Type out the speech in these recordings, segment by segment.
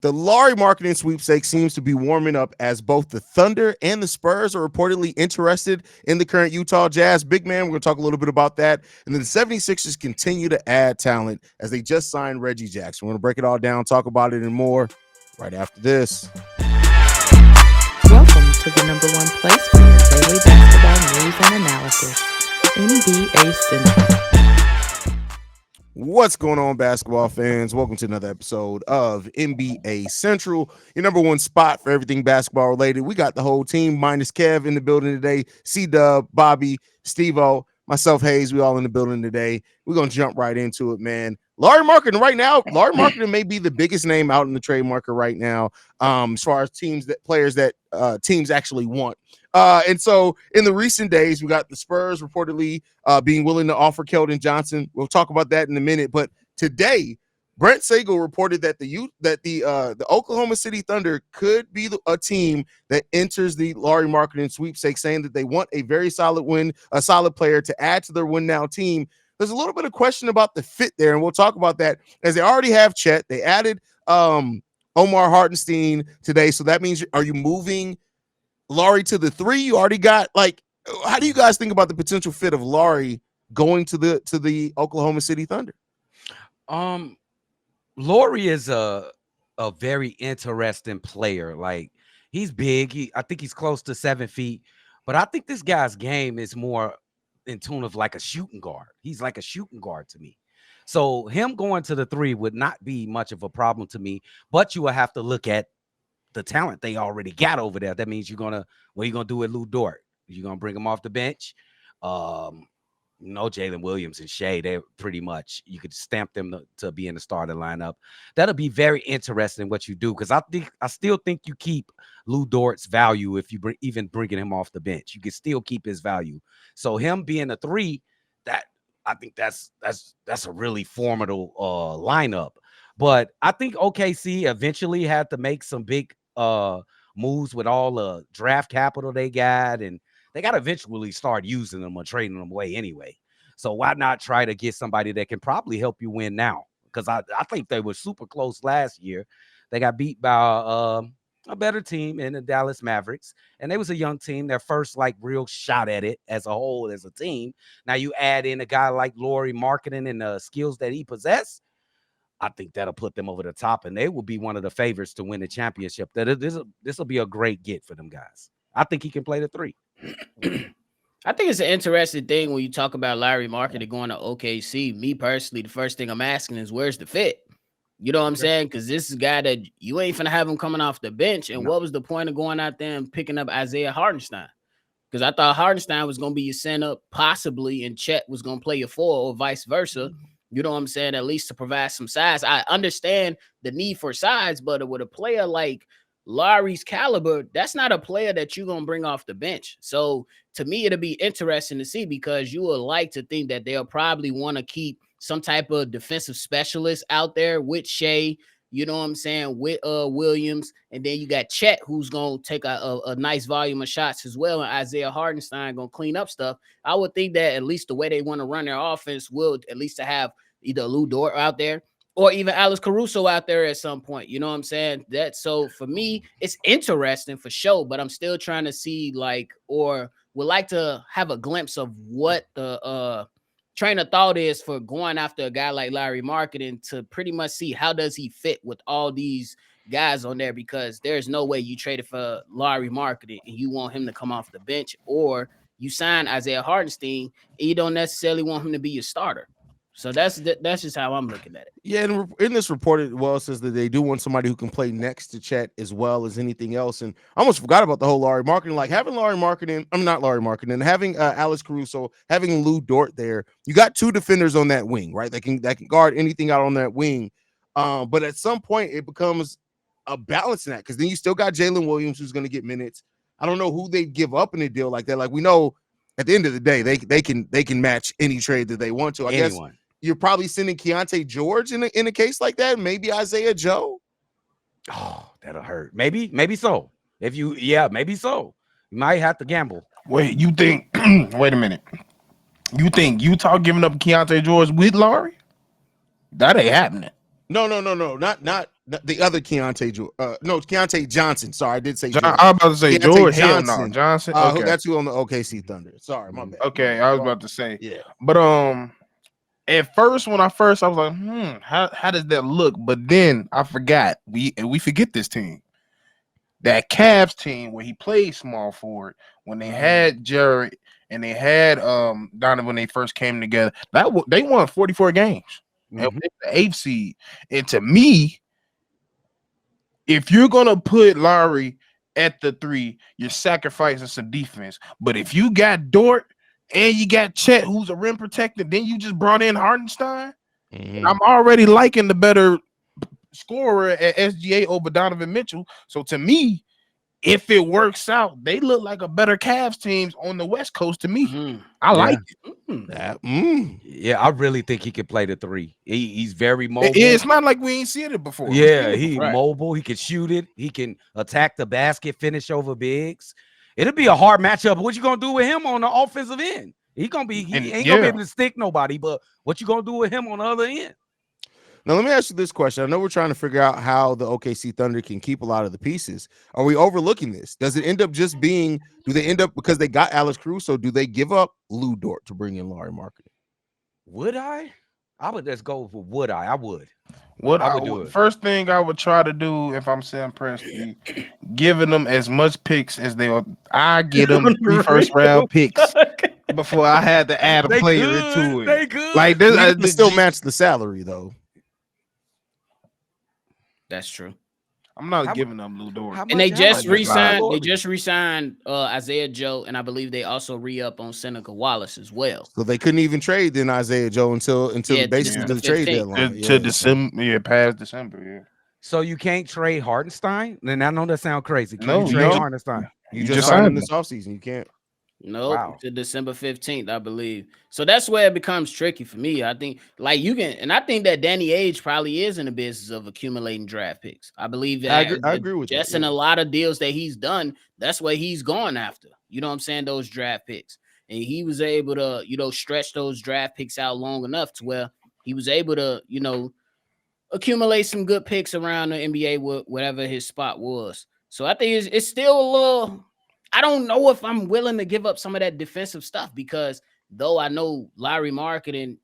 The Lauri Markkanen sweepstakes seems to be warming up as both the Thunder and the Spurs are reportedly interested in the current Utah Jazz. Big man, we're going to talk a little bit about that. And then the 76ers continue to add talent as they just signed Reggie Jackson. We're going to break it all down, talk about it and more right after this. Welcome to the number one place for your daily basketball news and analysis, NBA Central. What's going on, basketball fans? Welcome to another episode of NBA Central, your number one spot for everything basketball related. We got the whole team minus Kev in the building today. C-Dub, Bobby, Stevo, myself, Haize. We all in the building today. We're going to jump right into it, man. Lauri Markkanen right now, Lauri Markkanen may be the biggest name out in the trade market right now, as far as players that teams actually want. And so in the recent days, we got the Spurs reportedly being willing to offer Keldon Johnson. We'll talk about that in a minute. But today, Brent Sagle reported that the Oklahoma City Thunder could be a team that enters the Lauri Markkanen sweepstakes, saying that they want a very solid player to add to their win now team. There's a little bit of question about the fit there, and we'll talk about that, as they already have Chet. They added Omar Hartenstein today, so that means, are you moving Lauri to the 3? You already got, like, how do you guys think about the potential fit of Lauri going to the Oklahoma City Thunder? Lauri is a very interesting player. Like, he's big. I think he's close to 7 feet, but I think this guy's game is more in tune of like a shooting guard. He's like a shooting guard to me. So him going to the 3 would not be much of a problem to me, but you will have to look at the talent they already got over there. That means what are you gonna do with Lou Dort? You're gonna bring him off the bench. Jalen Williams and Shea, they're pretty much, you could stamp them to be in the starting lineup. That'll be very interesting what you do, because I still think you keep Lou Dort's value if you even bringing him off the bench. You can still keep his value. So him being a 3, that I think that's a really formidable lineup. But I think OKC eventually had to make some big moves with all the draft capital they got, and they got to eventually start using them or trading them away anyway. So why not try to get somebody that can probably help you win now? Because I think they were super close last year. They got beat by a better team in the Dallas Mavericks, and they was a young team, their first like real shot at it as a whole as a team. Now you add in a guy like Lauri Markkanen and the skills that he possesses, I think that'll put them over the top, and they will be one of the favorites to win the championship. This will be a great get for them guys. I think he can play the 3. I think it's an interesting thing when you talk about Lauri Markkanen going to OKC. Me personally, the first thing I'm asking is, where's the fit? You know what I'm saying? Because this is a guy that you ain't finna have him coming off the bench. And what was the point of going out there and picking up Isaiah Hartenstein? Because I thought Hartenstein was going to be your center, possibly, and Chet was going to play your 4, or vice versa. You know what I'm saying? At least to provide some size. I understand the need for size, but with a player like Lauri's caliber, that's not a player that you're going to bring off the bench. So to me, it'll be interesting to see, because you would like to think that they'll probably want to keep some type of defensive specialist out there with Shea, you know what I'm saying, with Williams. And then you got Chet, who's going to take a nice volume of shots as well. And Isaiah Hartenstein going to clean up stuff. I would think that at least the way they want to run their offense will at least to have either Lou Dort out there or even Alex Caruso out there at some point. You know what I'm saying? So for me, it's interesting for sure, but I'm still trying to see, like, or would like to have a glimpse of what the train of thought is for going after a guy like Lauri Markkanen, to pretty much see how does he fit with all these guys on there, because there's no way you traded for Lauri Markkanen and you want him to come off the bench, or you sign Isaiah Hartenstein and you don't necessarily want him to be your starter. So that's just how I'm looking at it. Yeah, and in this report, it says that they do want somebody who can play next to Chet as well as anything else. And I almost forgot about the whole Lauri Markkanen. Like, having Lauri Markkanen, not Lauri Markkanen, having Alex Caruso, having Lou Dort there, you got 2 defenders on that wing, right? That can guard anything out on that wing. But at some point, it becomes a balancing act, because then you still got Jalen Williams, who's going to get minutes. I don't know who they give up in a deal like that. Like, we know at the end of the day, they can match any trade that they want to. I guess you're probably sending Keontae George in a case like that. Maybe Isaiah Joe. Oh, that'll hurt. Maybe so. Maybe so. You might have to gamble. Wait, you think? Wait a minute. You think Utah giving up Keontae George with Lauri? That ain't happening. No. Not The other Keontae Johnson. Sorry, I did say I George. was about to say Keontae George. Hell no, Johnson. Johnson. Okay. Okay, That's who on the OKC Thunder. Sorry, my bad. okay. I was about to say, Yeah. but at first, when I was like, how does that look? But then I forgot. We forget this team. That Cavs team where he played small forward when they had Jared and they had Donovan when they first came together. They won 44 games. And Mhm. the 8th seed. And to me, if you're gonna put Lauri at the 3, you're sacrificing some defense. But if you got Dort and you got Chet, who's a rim protector, then you just brought in Hardenstein. And I'm already liking the better scorer at SGA over Donovan Mitchell. So to me, if it works out, they look like a better Cavs teams on the West Coast to me. I like it. Yeah, I really think he can play the 3. He's very mobile. It's not like we ain't seen it before. Yeah, he's mobile. He can shoot it. He can attack the basket, finish over bigs. It'll be a hard matchup. But what you gonna do with him on the offensive end? He ain't gonna be able to stick nobody. But what you gonna do with him on the other end? Now, let me ask you this question. I know we're trying to figure out how the OKC Thunder can keep a lot of the pieces. Are we overlooking this? Does it end up just being, do they end up, because they got Alex Caruso, do they give up Lou Dort to bring in Lauri Markkanen? Would I? I would just go for would I? I would. What I would do it. First thing I would try to do if I'm Sam Presti, giving them as much picks as they are. I get them 3 first-round picks before I had to add a player into it. They could. Like this, You can still match the salary, though. That's true. I'm not giving them Lou Dort. And they just re-signed. They just re-signed Isaiah Joe, and I believe they also re-up on Seneca Wallace as well. So they couldn't even trade then Isaiah Joe until basically the trade deadline. To December, past December, yeah. So you can't trade Hardenstein? Then I know that sounds crazy. Can you No, trade no. Hardenstein? You just signed him this offseason. You can't. No, Wow. to December 15th, I believe. So that's where it becomes tricky for me. I think, like you can, and I think that Danny Ainge probably is in the business of accumulating draft picks. I believe that. I agree with just that, in yeah. a lot of deals that he's done, that's what he's gone after. You know what I'm saying? Those draft picks, and he was able to, stretch those draft picks out long enough to where he was able to, accumulate some good picks around the NBA, whatever his spot was. So I think it's still a little. I don't know if I'm willing to give up some of that defensive stuff because though I know Lauri Markkanen,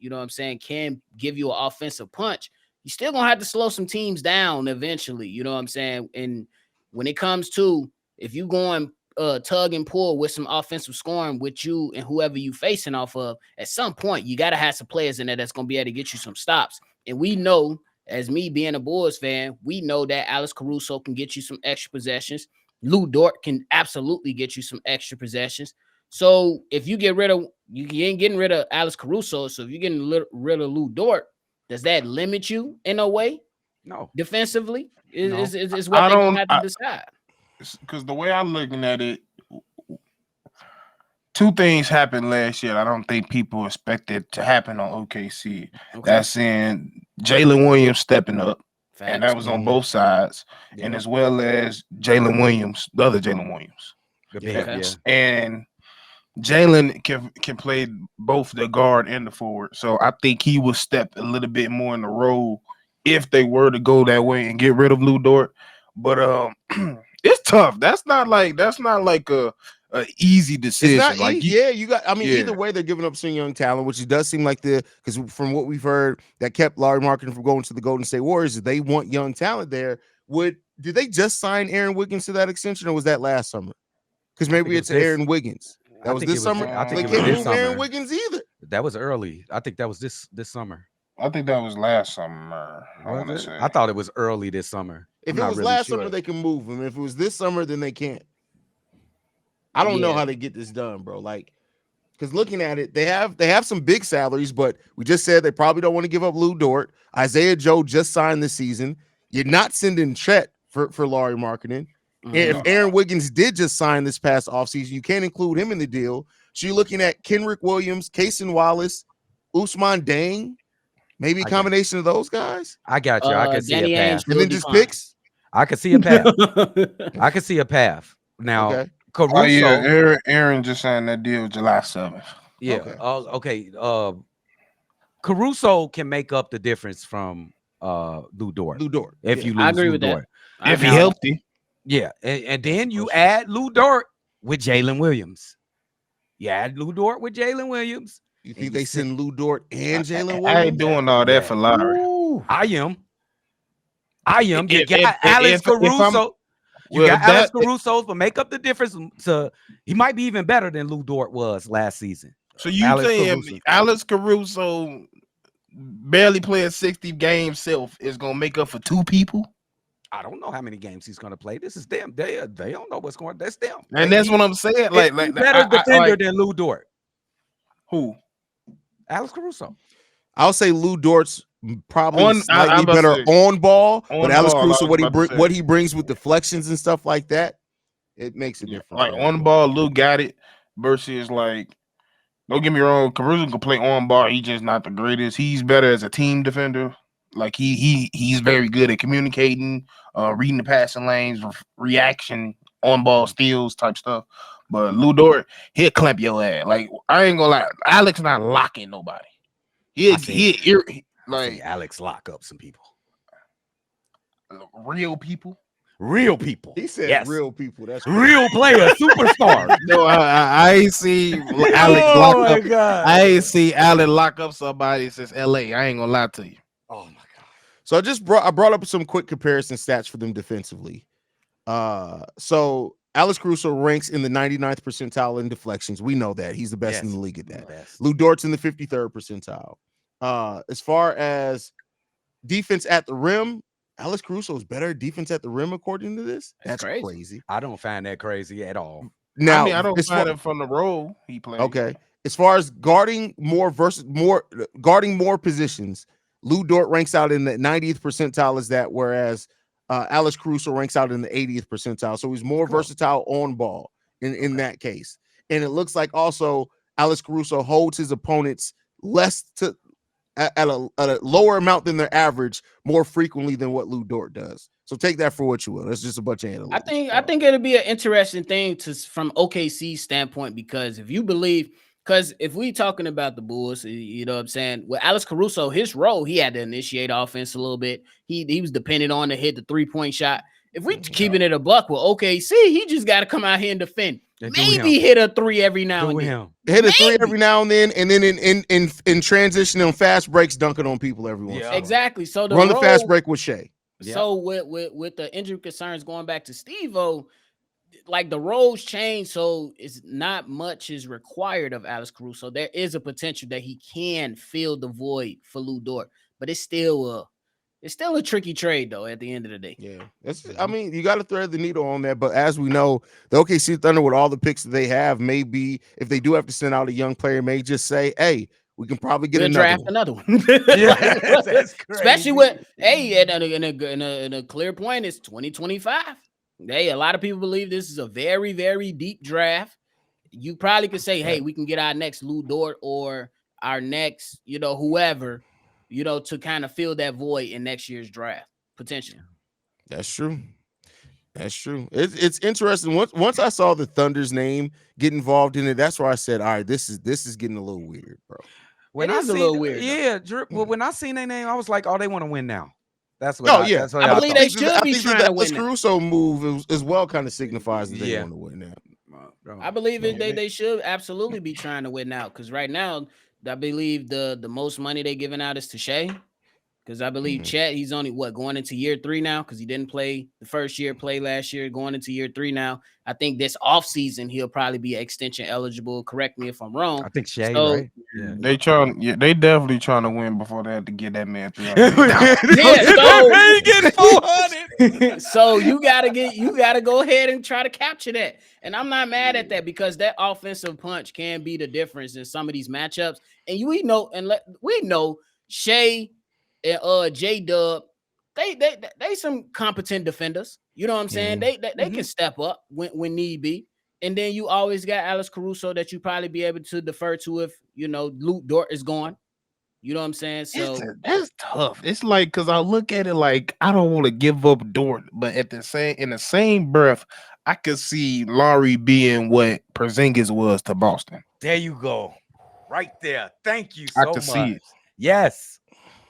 can give you an offensive punch, you're still going to have to slow some teams down eventually. You know what I'm saying? And when it comes to if you going tug and pull with some offensive scoring with you and whoever you facing off of, at some point, you got to have some players in there that's going to be able to get you some stops. And we know, as me being a Bulls fan, we know that Alex Caruso can get you some extra possessions. Lou Dort can absolutely get you some extra possessions. So if you get rid of, you ain't getting rid of Alex Caruso. So if you're getting rid of Lou Dort, does that limit you in a way? No. Defensively is what I they're don't gonna have to decide. Because the way I'm looking at it, 2 things happened last year. I don't think people expected to happen on OKC. Okay. That's in Jalen Williams stepping up. Facts. And that was on both sides, and as well as Jalen Williams, the other Jalen Williams. Yeah. And Jalen can play both the guard and the forward. So I think he will step a little bit more in the role if they were to go that way and get rid of Lou Dort. But it's tough. That's not like a easy decision. It's not like you got. I mean, either way, they're giving up some young talent, which it does seem like because from what we've heard, that kept Lauri Markkanen from going to the Golden State Warriors. They want young talent there. Did they just sign Aaron Wiggins to that extension, or was that last summer? Because maybe it's Aaron Wiggins. That was this summer. I think they it was can't this move summer. Aaron Wiggins either. That was early. I think that was this summer. I think that was last summer. I thought it was early this summer. If it was last summer, they can move him. If it was this summer, then they can't. I don't know how they get this done, bro. Like, because looking at it, they have some big salaries, but we just said they probably don't want to give up Lou Dort. Isaiah Joe just signed this season. You're not sending Chet for Lauri Markkanen. And if Aaron Wiggins did just sign this past offseason, you can't include him in the deal. So you're looking at Kenrick Williams, Cason Wallace, Ousmane Dang, maybe a combination of those guys. I got you. I can see a path. And then just picks. I can see a path. I can see a path. Now, Caruso. Aaron just signed that deal July 7th. Yeah. Okay. Caruso can make up the difference from Lou Dort. Lou Dort. If Yeah. you lose I agree Lou with that. Dort. If he Now- healthy, Yeah, and then you add Lou Dort with Jalen Williams. You add Lou Dort with Jalen Williams. You And think you they sit- send Lou Dort and Jalen I ain't Williams? doing all that Yeah. for Lowry. I am. You If- got if- Alex if I'm- Caruso. You Well, got Alex that- Caruso to make up the difference. He might be even better than Lou Dort was last season. So you Alex saying Caruso. Alex Caruso barely playing 60 games self is gonna make up for two people? I don't know how many games he's going to play. This is them. They don't know what's going. That's them. And that's what I'm saying. Like better defender than Lou Dort. who? Alex Caruso. I'll say Lou Dort's probably I'm slightly about to better say, on ball, but on Alex ball, I Caruso, was what he about to say. what he brings with deflections and stuff like that, it makes a difference. Like on ball, Lou got it versus like. Don't get me wrong, Caruso can play on ball. He's just not the greatest. He's better as a team defender. Like he's very good at communicating, reading the passing lanes, reaction, on ball steals type stuff. But Lou Dort, he'll clamp your ass. Like I ain't gonna lie, Alex not locking nobody. Like Alex lock up some people. real people. Real people. He said Yes. real people. That's Real player, superstar. No, I ain't see Alex Oh lock my up. God. I ain't see Alex lock up somebody since LA. I ain't gonna lie to you. Oh my God. So I brought up some quick comparison stats for them defensively. So Alex Caruso ranks in the 99th percentile in deflections. We know that he's the best in the league at that. Best. Lou Dort's in the 53rd percentile. As far as defense at the rim, Alex Caruso is better at defense at the rim according to this. That's crazy. I don't find that crazy at all. Now, I mean, I don't as find far- it from the role he played. Okay. As far as guarding more positions, Lou Dort ranks out in the 90th percentile as that, whereas Alex Caruso ranks out in the 80th percentile. So he's more versatile on ball in that case. And it looks like also Alex Caruso holds his opponents at a lower amount than their average more frequently than what Lou Dort does. So take that for what you will. It's just a bunch of analytics. I think it'll be an interesting thing from OKC's standpoint, because if we talking about the Bulls, you know what I'm saying, with Alex Caruso, his role, he had to initiate offense a little bit. He was dependent on to hit the 3-point shot. If we keeping it a buck with OKC, he just got to come out here and defend. Maybe hit a 3 every now and then. Hit a 3 every now and then in transition and fast breaks, dunking on people every once in a while. Exactly. So Run the fast break with Shea. So with the injury concerns going back to Stevo, like the roles change, so it's not much is required of Alex Caruso. There is a potential that he can fill the void for Lou Dort, but it's still a tricky trade though at the end of the day. Yeah, I mean, you got to thread the needle on that. But as we know, the OKC Thunder, with all the picks that they have, maybe if they do have to send out a young player, may just say, "Hey, we can probably get another one." Yeah, that's crazy. Especially with in a clear point, it's 2025. Hey, a lot of people believe this is a very, very deep draft. You probably could say, "Hey, we can get our next Lou Dort or our next, whoever." To kind of fill that void in next year's draft, potentially. That's true. It's interesting. Once I saw the Thunder's name get involved in it, that's where I said, all right, this is getting a little weird, bro. When it is a little weird. Yeah, well, when I seen their name, I was like, oh, they want to win now. That's what. That's what I believe they should be trying to win. The Caruso move as well kind of signifies that they want to win now. I believe they should absolutely be trying to win now, because right now, I believe the most money they giving out is to Shea, because I believe Chet, he's only going into year 3 now, because he didn't play the first year, play last year, going into year 3 now. I think this offseason he'll probably be extension eligible. Correct me if I'm wrong. I think Shea, right? Yeah. They definitely trying to win before they have to get that man 300. Yeah, getting 400. So you gotta go ahead and try to capture that. And I'm not mad at that, because that offensive punch can be the difference in some of these matchups. And we know Shea and J-Dub, they some competent defenders. You know what I'm saying? They can step up when need be. And then you always got Alex Caruso that you probably be able to defer to if Lou Dort is gone. You know what I'm saying? So that's tough. It's like, because I look at it like I don't want to give up Dort, but in the same breath, I could see Lauri being what Porzingis was to Boston. There you go. Right there. Thank you so much. See it. Yes.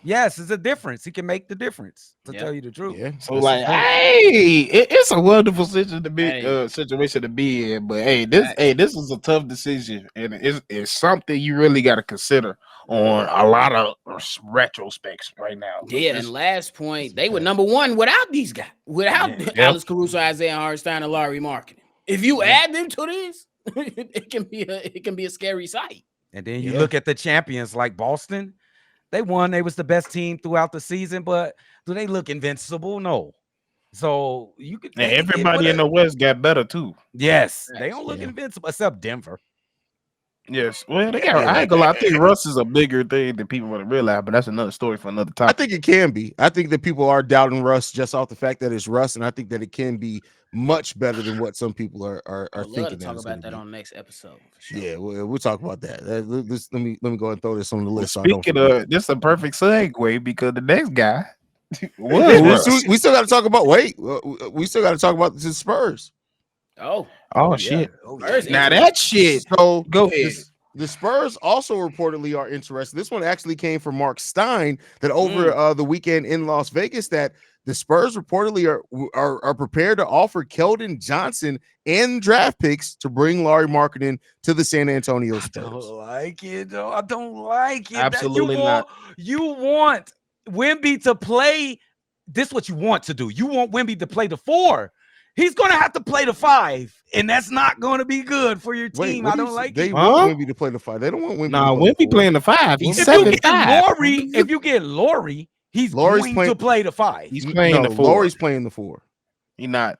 Yes, it's a difference. He can make the difference. To Yeah. tell you the truth. Yeah. So that's like, the point. hey, it's a wonderful situation to be in. But this is a tough decision, and it's something you really got to consider on a lot of retrospects right now. Yeah, and last point, they were number one without these guys, without Yeah. Alex Caruso, Isaiah Hartenstein, and Lauri Markkanen. If you add them to this, it can be a scary sight. And then you look at the champions like Boston. They won. They was the best team throughout the season, but do they look invincible? No. So you could. And everybody in the West got better too. Yes, they don't look invincible except Denver. Yes, well, they got. I ain't gonna lie. I think Russ is a bigger thing than people want to realize, but that's another story for another time. I think it can be. I think that people are doubting Russ just off the fact that it's Russ, and I think that it can be much better than what some people are I'd thinking. love to talk about that on the next episode. For sure. Yeah, we'll talk about that. Let me go ahead and throw this on the list. Speaking of, this is a perfect segue because the next guy we still got to talk about. We still got to talk about the Spurs. Oh shit! Spurs Now that shit. So go ahead. The Spurs also reportedly are interested. This one actually came from Mark Stein that over the weekend in Las Vegas that the Spurs reportedly are prepared to offer Keldon Johnson and draft picks to bring Lauri Markkanen to the San Antonio Spurs. I don't like it, though. I don't like it. Absolutely not. You want Wemby to play. This is what you want to do. You want Wemby to play the 4. He's going to have to play the 5, and that's not going to be good for your team. I don't like it. They want Wemby to play the 5. They don't want Wemby. Nah, Wemby playing the 5. He's 7'5". If you get Lauri, he's going to play the 5. He's playing the 4. Lauri's playing the 4. He not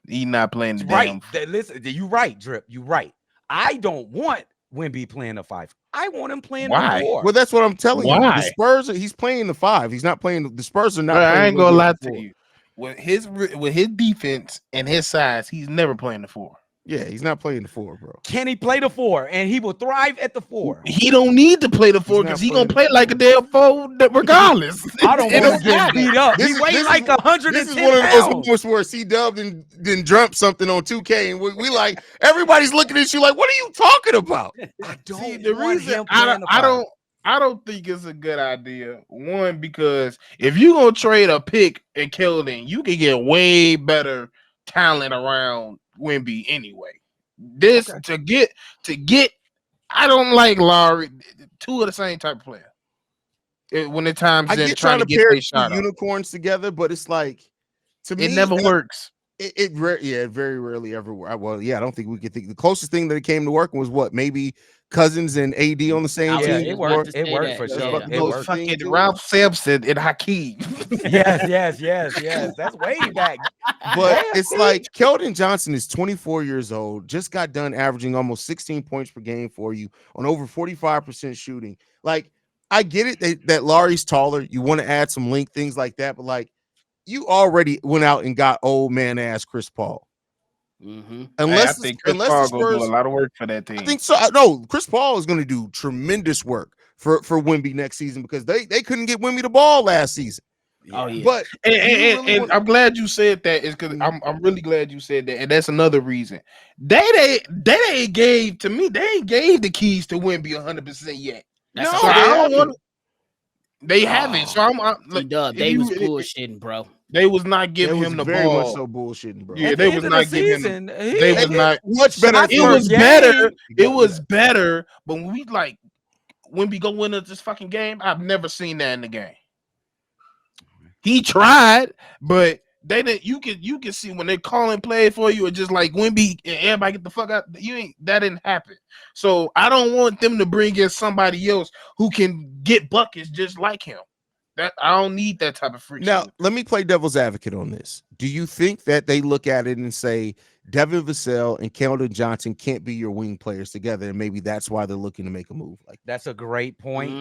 playing the right. damn. Listen, you right, Drip. You right. I don't want Wemby playing the 5. I want him playing the 4. Well, that's what I'm telling you. Why? The Spurs, he's playing the 5. He's not playing. The Spurs are not. I ain't gonna lie to you. With his defense and his size, he's never playing the 4. Yeah, he's not playing the 4, bro. Can he play the 4? And he will thrive at the 4. He don't need to play the 4 because he gonna play like a damn 4 regardless. I don't want to get beat up. He weighs like 110 This is one of those moments where C-Dub then dreamt something on 2K, and we like everybody's looking at you like, what are you talking about? I don't. See, the reason I don't think it's a good idea. One, because if you're gonna trade a pick and Keldon, you can get way better talent around Wemby anyway. To get I don't like Lauri. 2 of the same type of player. When the times I get trying to get pair their shot unicorns together, but it's like to me it never works. It very rarely ever. Well, yeah, I don't think we could think the closest thing that it came to working was what maybe Cousins and AD on the same team. It worked. It worked for sure. It worked. Fucking Ralph Sampson and Hakeem. Yes. That's way back. But it's like Keldon Johnson is 24 years old, just got done averaging almost 16 points per game for you on over 45% shooting. Like, I get it that Lauri's taller. You want to add some length, things like that, but like you already went out and got old man ass Chris Paul. Unless I think Chris Paul gonna do a lot of work for that team. I think so. No, Chris Paul is going to do tremendous work for Wemby next season because they couldn't get Wemby the ball last season. Oh yeah, but and I'm glad you said that. Is because I'm really glad you said that, and that's another reason they ain't gave to me. They ain't gave the keys to Wemby 100% yet. That's so I don't want. They haven't. So I'm like, they was bullshitting, bro. They was not giving him the very ball. Much so bullshitting, bro. Yeah, they was not giving him. They was not much better. It was better. It was better. But when we go into this fucking game, I've never seen that in the game. He tried, but they didn't. You can see when they're calling plays for you, it's just like Wemby and everybody get the fuck out. That didn't happen. So I don't want them to bring in somebody else who can get buckets just like him. That I don't need that type of freak. Now, let me play devil's advocate on this. Do you think that they look at it and say Devin Vassell and Keldon Johnson can't be your wing players together, and maybe that's why they're looking to make a move like that? That's a great point,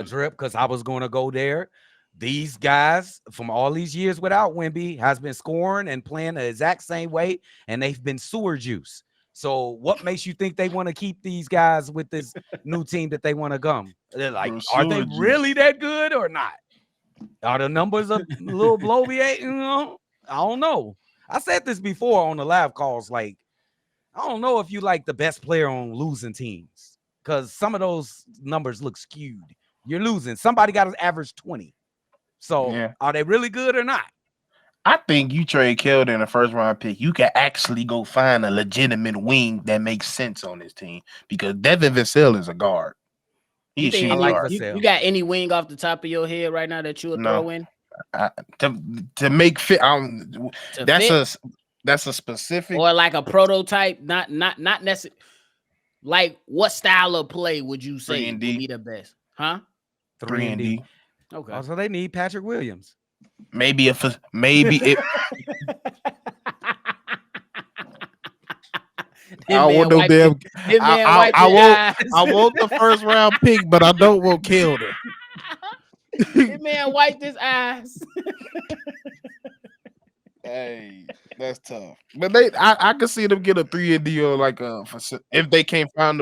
Drip, because I was going to go there. These guys from all these years without Wemby has been scoring and playing the exact same way, and they've been sewer juice. So what makes you think they want to keep these guys with this new team that they want to come? They're like, are they really that good or not? Are the numbers a little bloviate? You know, I don't know. I said this before on the live calls. Like, I don't know if you like the best player on losing teams because some of those numbers look skewed. You're losing. Somebody got to average 20. So Yeah. are they really good or not? I think you trade Keldon in a first round pick. You can actually go find a legitimate wing that makes sense on this team because Devin Vassell is a guard. You He's a think shooting like guard. Vassell. you got any wing off the top of your head right now that you would No. throw in? To make fit, To that's fit? that's a specific. Or like a prototype, not necessarily. Like, what style of play would you say would 3-and-D. be the best? Huh? 3-and-D. Okay. Also, they need Patrick Williams. Maybe if maybe it. I don't want no damn. I want the first round pick, but I don't want Keldon. This man wiped his eyes. Hey, that's tough. But I could see them get a 3-and-D or like if they can't find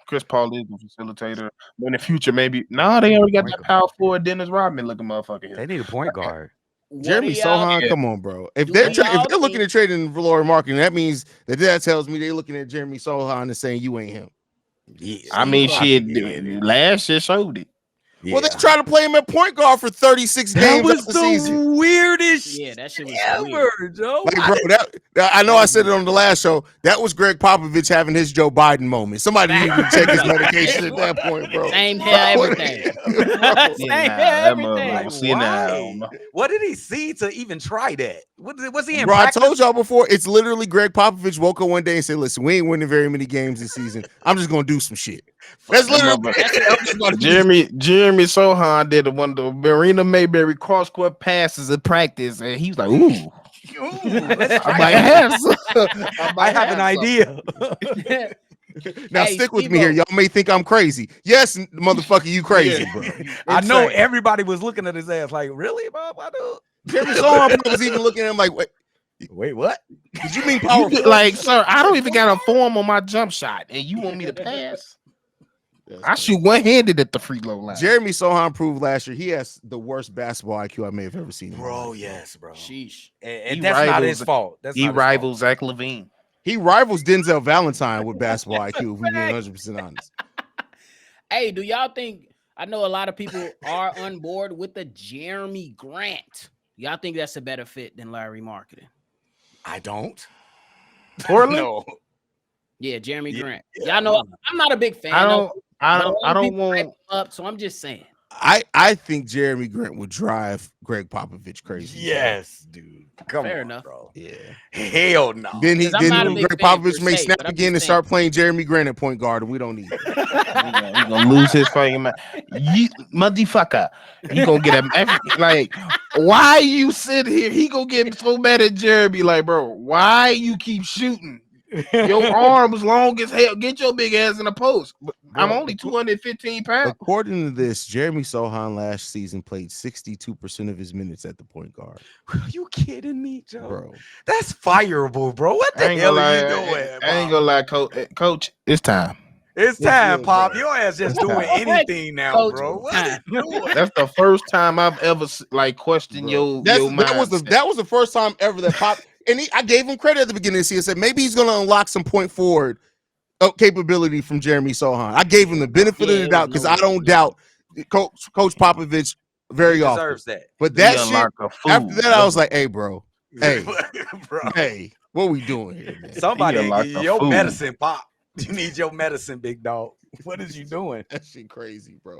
Chris Paul is a facilitator. But in the future, maybe they already got that power forward Dennis Rodman looking motherfucker here. They need a point guard. Jeremy Sohan, come on, bro. If Do they're y'all looking think- at trading Lauri Markkanen, that means that tells me they're looking at Jeremy Sohan and saying you ain't him. Yeah. I mean, shit. Yeah. Last year showed it. Well, they try to play him at point guard for 36 That games was of the season. weirdest Yeah, that shit was ever, weird. Joe. Like, bro, I know I said it on the last show. That was Greg Popovich having his Joe Biden moment. Somebody needed to check his medication at that point, bro. Same hair, everything. That motherfucker was seeing that. What did he see to even try that? Was he in Bro, I practice? told y'all before, it's literally Greg Popovich woke up one day and said, listen, we ain't winning very many games this season. I'm just going to do some shit. That's literally Jeremy Sohan did one of the Marina Mayberry cross court passes in practice, and he was like, "Ooh, I might have an idea. Now Hey, stick with Stevo. me here. Y'all may think I'm crazy. Yes, motherfucker, you crazy, bro. I know Insane. everybody was looking at his ass like, really, Bob? I do. Jeremy Sohan was even looking at him like, Wait, what? did you mean power forward? like, sir, I don't even got a form on my jump shot, and you want me to pass? I shoot one-handed at the free throw line." Jeremy Sohan proved last year he has the worst basketball IQ I may have ever seen. in my Bro, life. yes, bro. Sheesh. And He that's not rivals- his fault. That's He not his rivals Zach LaVine. He rivals Denzel Valentine with basketball IQ, if we being 100% honest. Hey, do y'all think? I know a lot of people are on board with the Jeremy Grant. Y'all think that's a better fit than Lauri Markkanen? I don't. Portland? No. Yeah, Jeremy Yeah, Grant. yeah, Y'all know I'm not a big fan. I of don't. him, I but a don't. lot I of don't people hype want. him up. So I'm just saying. I think Jeremy Grant would drive Greg Popovich crazy. Yes, dude. Come Fair on, enough. bro. Yeah. Hell no. Then Because I'm not a big Greg fan Popovich per may se, snap but I'm again and just start playing Jeremy Grant at point guard, and we don't need it. He gonna lose his fucking mind. You motherfucker. He gonna get him like. Why you sit here? He gonna get so mad at Jeremy. Like, bro, why you keep shooting? Your arms long as hell. Get your big ass in the post. I'm only 215 pounds. According to this, Jeremy Sohan last season played 62% of his minutes at the point guard. Are you kidding me, Joe? Bro, That's fireable, bro. What the I ain't hell gonna are lie. you doing? I ain't gonna lie, Coach. It's time. It's time, Yeah, Pop. bro. Your ass just It's doing time. anything now, Coach, bro. it's What are time. you doing? That's the first time I've ever questioned your that mindset. was the first time ever that Pop and I gave him credit at the beginning of the season. Said maybe he's gonna unlock some point forward capability from Jeremy Sohan. I gave him the benefit of the doubt because I don't doubt Coach Popovich very He often. deserves that. But that He shit unlocked a fool. after that, I was like, hey, bro, hey, bro. hey, what we doing here, man? Somebody He unlocked give you a your fool. medicine, Pop. You need your medicine, big dog. What is you doing? That shit crazy, bro.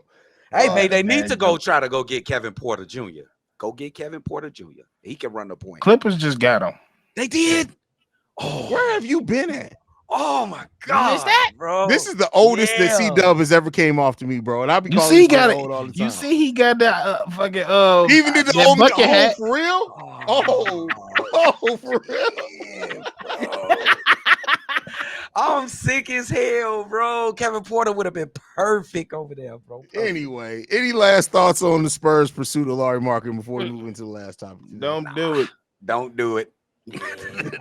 Hey, Oh, man, they man, need to go Joe. try to go get Kevin Porter Jr. Go get Kevin Porter Jr. He can run the point. Clippers just got him. They did. Oh, Where have you been at? oh my God, that? bro. This is the oldest that yeah. C-Dub has ever came off to me, bro. And I be You calling see, he this got nigga old all the it. time. You see, he got that fucking He even did the that old bucket hat. for real? Oh, for real? Yeah, bro. I'm sick as hell, bro. Kevin Porter would have been perfect over there, bro. Perfect. Anyway, any last thoughts on the Spurs' pursuit of Lauri Markkanen before we move into the last topic? Don't do it. Don't do it. Yeah,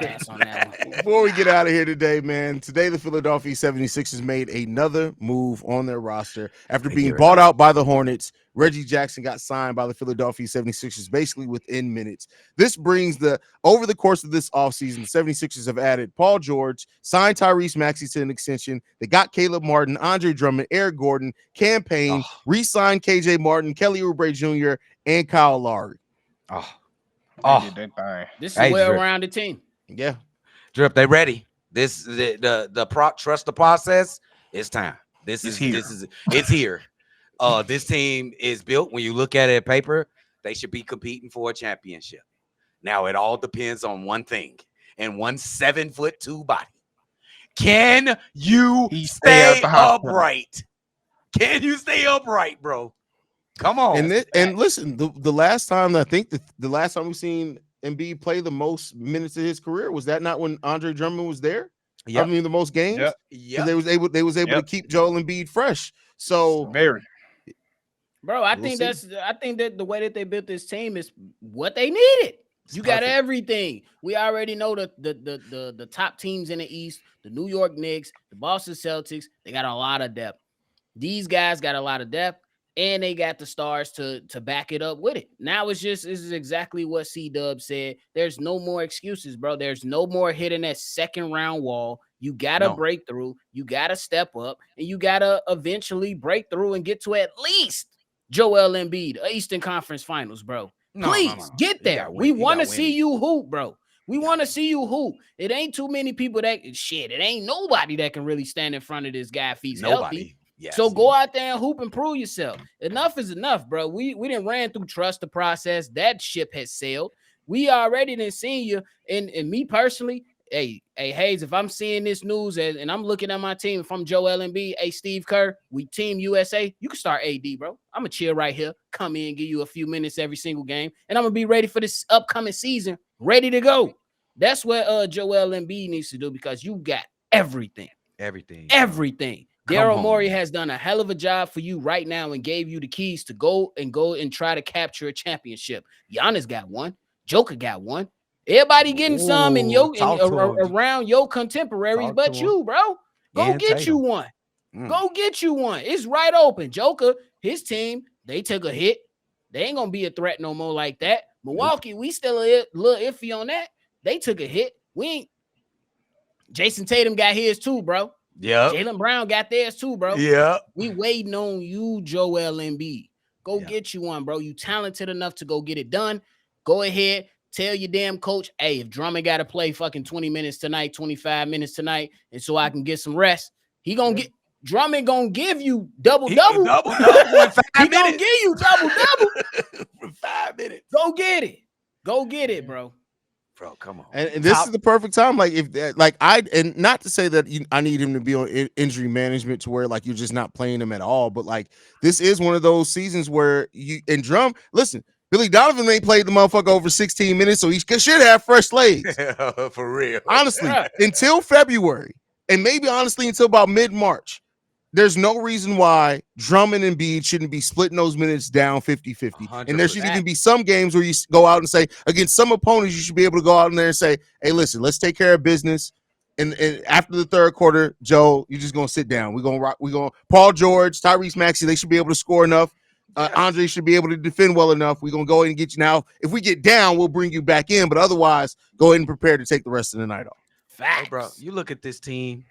pass on that one. Before we get out of here today, man, today the Philadelphia 76ers made another move on their roster. After being bought out by the Hornets, Reggie Jackson got signed by the Philadelphia 76ers basically within minutes. This brings over the course of this offseason, the 76ers have added Paul George, signed Tyrese Maxey to an extension. They got Caleb Martin, Andre Drummond, Eric Gordon, campaign, re-signed KJ Martin, Kelly Oubre Jr., and Kyle Lowry. This is a well-rounded team. Yeah. Drip, they ready. Trust the process. It's time. It's here. This team is built. When you look at it at paper, they should be competing for a championship. Now it all depends on one thing and one 7'2" body. Can you stay upright? Can you stay upright, bro? Come on. And listen, the last time I think the last time we've seen Embiid play the most minutes of his career, was that not when Andre Drummond was there? Yep. I mean, the most games. Yeah. They was able to keep Joel Embiid fresh. So bro, I think that the way that they built this team is what they needed. You got everything. We already know the top teams in the East, the New York Knicks, the Boston Celtics, they got a lot of depth. These guys got a lot of depth. And they got the stars to back it up with it. Now this is exactly what C-Dub said. There's no more excuses, bro. There's no more hitting that second round wall. You got to break through. You got to step up. And you got to eventually break through and get to at least Joel Embiid, Eastern Conference Finals, bro. Please get there. We want to see you hoop, bro. We want to see you hoop. It ain't too many people it ain't nobody that can really stand in front of this guy if he's healthy. Yes. So go out there and hoop and prove yourself. Enough is enough, bro. We didn't ran through trust the process. That ship has sailed. We already didn't see you. And me personally, hey, Haize, if I'm seeing this news and I'm looking at my team, if I'm Joel Embiid, hey, Steve Kerr, we Team USA, you can start AD, bro. I'm going to chill right here, come in, give you a few minutes every single game, and I'm going to be ready for this upcoming season, ready to go. That's what Joel Embiid needs to do because you got everything. Everything. Daryl Morey has done a hell of a job for you right now and gave you the keys to go and try to capture a championship. Giannis got one. Joker got one. Everybody getting some in around your contemporaries, but you, bro. Go get you one. Go get you one. It's right open. Joker, his team, they took a hit. They ain't gonna be a threat no more like that. Milwaukee, we still a little iffy on that. They took a hit. We ain't. Jason Tatum got his too, bro. Yeah. Jaylen Brown got theirs too, bro. Yeah. We waiting on you, Joel Embiid. Go get you one, bro. You talented enough to go get it done. Go ahead. Tell your damn coach, hey, if Drummond got to play fucking 20 minutes tonight, 25 minutes tonight, and so I can get some rest, Drummond gonna give you double-double. He gonna give you double-double. For 5 minutes. Go get it. Go get it, bro. Bro, come on. And this is the perfect time. Like and not to say that I need him to be on injury management to where like you're just not playing him at all, but like this is one of those seasons where listen, Billy Donovan ain't played the motherfucker over 16 minutes, so he should have fresh legs. For real. Honestly, until February, and maybe honestly until about mid-March. There's no reason why Drummond and Embiid shouldn't be splitting those minutes down 50-50. And there should even be some games where you go out and say, against some opponents, you should be able to go out in there and say, hey, listen, let's take care of business. And after the third quarter, Joe, you're just going to sit down. We're going Paul George, Tyrese Maxey, they should be able to score enough. Andre should be able to defend well enough. We're going to go ahead and get you now. If we get down, we'll bring you back in. But otherwise, go ahead and prepare to take the rest of the night off. Hey, bro, you look at this team.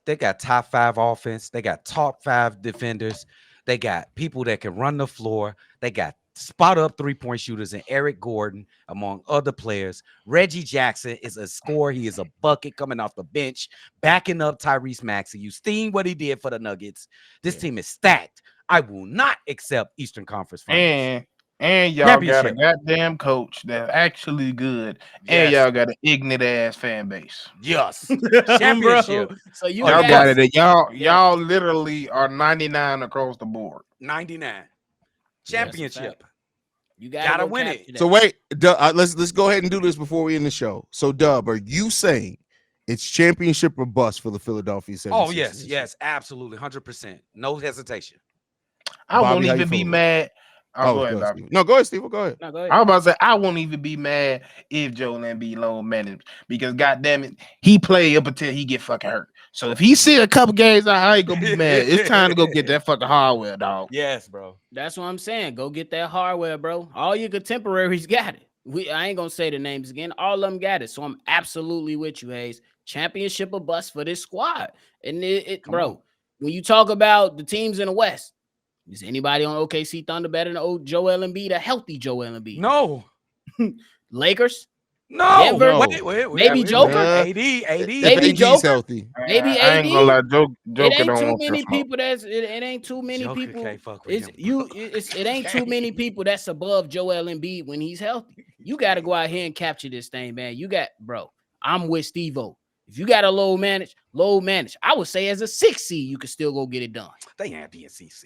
They got top 5 offense. They got top 5 defenders. They got people that can run the floor. They got spot up 3-point shooters and Eric Gordon, among other players. Reggie Jackson is a scorer. He is a bucket coming off the bench, backing up Tyrese Maxey. You seen what he did for the Nuggets. This team is stacked. I will not accept Eastern Conference Finals. And y'all got a goddamn coach that's actually good. Yes. And y'all got an ignorant ass fan base. Yes. Championship. So y'all got it. Y'all literally are 99 across the board. 99. Championship. You gotta win it. So wait, let's go ahead and do this before we end the show. So Dub, are you saying it's championship or bust for the Philadelphia 76ers? Oh, yes, absolutely. 100%. No hesitation. I won't even be mad. Oh, go ahead, Bobby. Steve. No, go ahead, Steve. Go ahead. No, go ahead. I was about to say I won't even be mad if Joel Embiid low managed because goddamn it, he played up until he get fucking hurt. So if he see a couple games, I ain't gonna be mad. It's time to go get that fucking hardware, dog. Yes, bro. That's what I'm saying. Go get that hardware, bro. All your contemporaries got it. I ain't gonna say the names again. All of them got it. So I'm absolutely with you, Haize. Championship or bust for this squad. And bro, when you talk about the teams in the West, is anybody on OKC Thunder better than old Joel Embiid, a healthy Joel Embiid? No. Lakers? No. Denver? No. Wait. Maybe Joker? AD. Maybe AD's Joker? healthy. Maybe I ain't AD? gonna lie, Joker It ain't don't too want many your smoke. people it ain't too many Joker people. can't fuck with him. It ain't too many people that's above Joel Embiid when he's healthy. You got to go out here and capture this thing, man. Bro, I'm with Stevo. If you got a low manage, I would say as a 6 seed, you could still go get it done. They ain't being CC.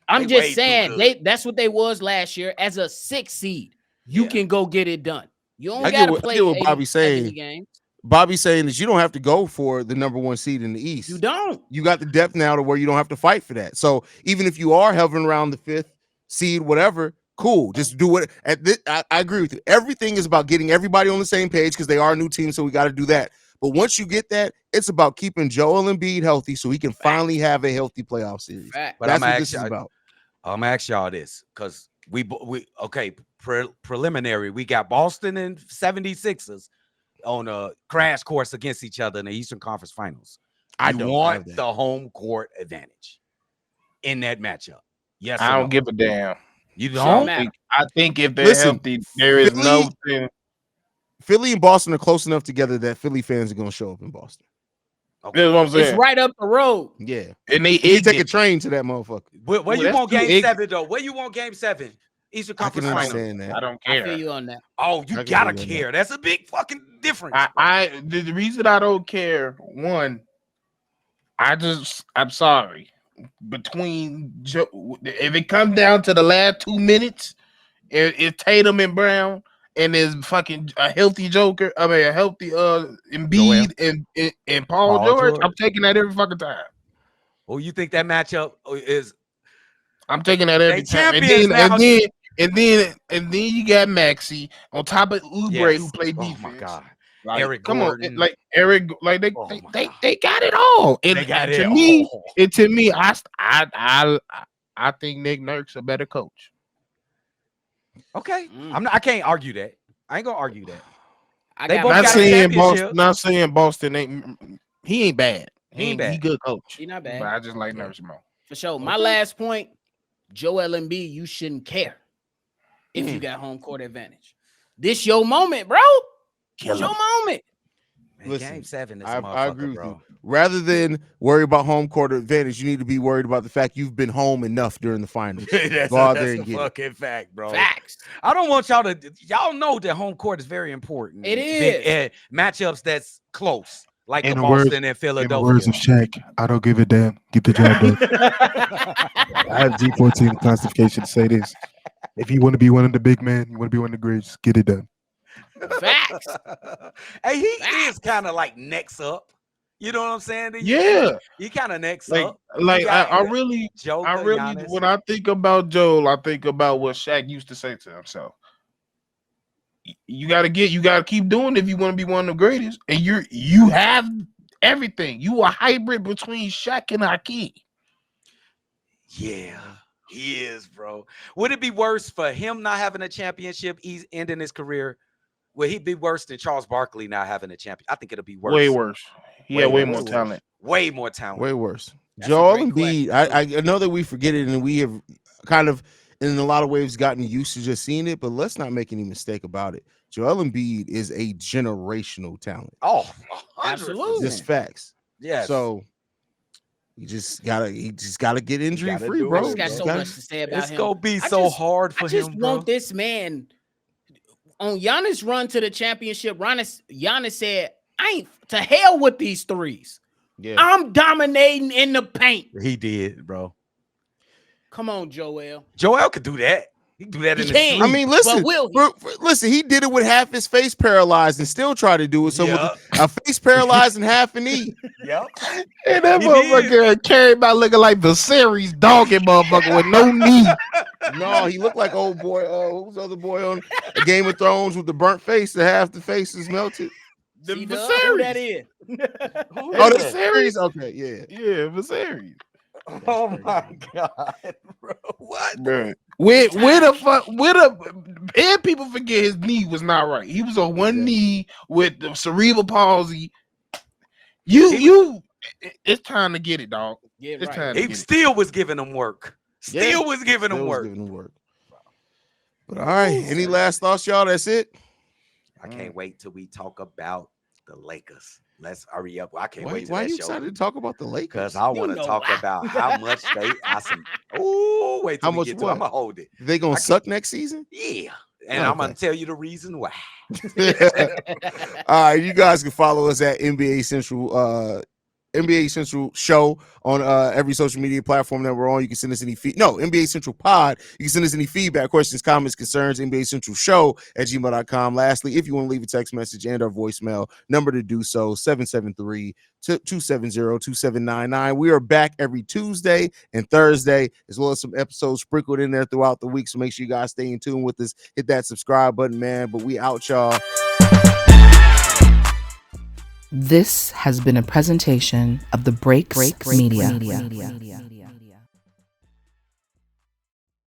I'm They way just too saying good. that's what they was last year. As a 6 seed, you Yeah. can go get it done. You don't I got get to what- I play get what 80, Bobby's saying. 70 games. Bobby's saying that you don't have to go for the number 1 seed in the East. You don't. You got the depth now to where you don't have to fight for that. So even if you are hovering around the 5th seed, whatever, cool. Just do it. I agree with you. Everything is about getting everybody on the same page because they are a new team, so we got to do that. But once you get that, it's about keeping Joel Embiid healthy so he can finally have a healthy playoff series. Fact. But That's I'm what this is about. I'm gonna ask y'all this because preliminary. We got Boston and 76ers on a crash course against each other in the Eastern Conference Finals. I You don't want have that. the home court advantage in that matchup. Yes, I or don't no? give a damn. You Sure, don't. man. I think if they're Listen, healthy, there is Philly- no thing. Philly and Boston are close enough together that Philly fans are going to show up in Boston. Okay. That's what I'm It's saying. right up the road. Yeah. And they You can take a ignorant. train to that motherfucker. Where Ooh, you that's want too game ignorant. 7 though? Where you want game 7? Eastern I can Conference Finals. understand that. I don't I feel care. you on that. Oh, you I can gotta feel you on care. That's a big fucking difference. The reason I don't care, one, I'm sorry. Between if it comes down to the last 2 minutes, if Tatum and Brown and there's fucking a healthy Joker, I mean a healthy Embiid and Paul George, I'm taking that every fucking time. Well, you think that matchup is I'm taking that every time. champions now. And then you got Maxey on top of Oubre who played Oh defense. my god. Like, Eric come Gordon. on, like Eric, like they Oh my they God. they got it all. And, They got and it to me, all. and to me, I think Nick Nurse a better coach. Okay. I can't argue that. I ain't gonna argue that. They got both Not got a saying championship. Boston. Not saying Boston ain't. He ain't bad. He ain't He bad. good coach. He not bad. But I just like Okay. Nurse more. For sure. My Okay. last point, Joel Embiid, you shouldn't care if you got home court advantage. This your moment, bro. It's your moment. Man, Listen, game 7 is a I motherfucker, agree with bro. you. Rather than worry about home court advantage, you need to be worried about the fact you've been home enough during the finals. that's Go out a, there that's and a get it. fucking fact, bro. Facts. I don't want y'all know that home court is very important. It Big, is. matchups that's close, like In the the words- Boston and In the Philadelphia. words of Shaq, I don't give a damn. Get the job done. I have G14 classification to say this. If you want to be one of the big men, you want to be one of the greats, get it done. Facts. Hey, he Facts. is kind of like next up. You know what I'm saying? Yeah, He kind of next like up. like got I really. Joker, I really, Giannis. when I think about Joel, I think about what Shaq used to say to himself. You gotta keep doing it if you want to be one of the greatest. And you have everything. You a hybrid between Shaq and Hakeem. Yeah, he is, bro. Would it be worse for him not having a championship, he's ending his career? Would he be worse than Charles Barkley not having a champion? I think it'll be worse. Way worse. He had way worse. more talent. Way more talent. Way worse. That's a Joel great Embiid, question, I know that we forget it and we have kind of in a lot of ways gotten used to just seeing it, but let's not make any mistake about it. Joel Embiid is a generational talent. Oh, Absolutely. Just facts. Yes. So he just gotta get injury gotta free, do bro. it, I just got bro. so Gotta- much to say about it's him. gonna be I so just- hard for I just him, bro. want this man on Giannis' run to the championship. Giannis said, "I ain't to hell with these threes. Yeah. I'm dominating in the paint." He did, bro. Come on, Joel. Joel could do that. He can do that He in can. the I mean, listen, But will he? listen, he did it with half his face paralyzed and still tried to do it. So Yeah. A face paralyzed and half a knee. Yep. And that He motherfucker carried by looking like Viserys dogging motherfucker with no knee. No, he looked like old boy. Who's the other boy on Game of Thrones with the burnt face that half the face is melted? The Who that Viserys. is? Oh, the series. Okay, yeah. Yeah, Viserys. Oh my god, bro. What? Bro. With and people forget his knee was not right. He was on one knee with the cerebral palsy. It's time to get it, dog. Yeah, It's right. time to He get it. still was giving him work. Yeah. Still was giving him Still was work. giving him work. But all right, any last thoughts, y'all? That's it. I can't wait till we talk about the Lakers. Let's hurry up. I can't Why, wait till why are that you show. excited to talk about the Lakers? Because I want to know talk why. about how much they. Oh, wait till How we much get to. what? I'm gonna hold it. They gonna suck next season? Yeah, and I'm gonna tell you the reason why. All right, you guys can follow us at NBA Central Show on every social media platform that we're on. You can send us any NBA Central Pod. You can send us any feedback, questions, comments, concerns, NBA Central Show at gmail.com. Lastly, if you want to leave a text message and our voicemail number to do so, 773-270-2799. We are back every Tuesday and Thursday, as well as some episodes sprinkled in there throughout the week. So make sure you guys stay in tune with us. Hit that subscribe button, man. But we out, y'all. This has been a presentation of the Break Media.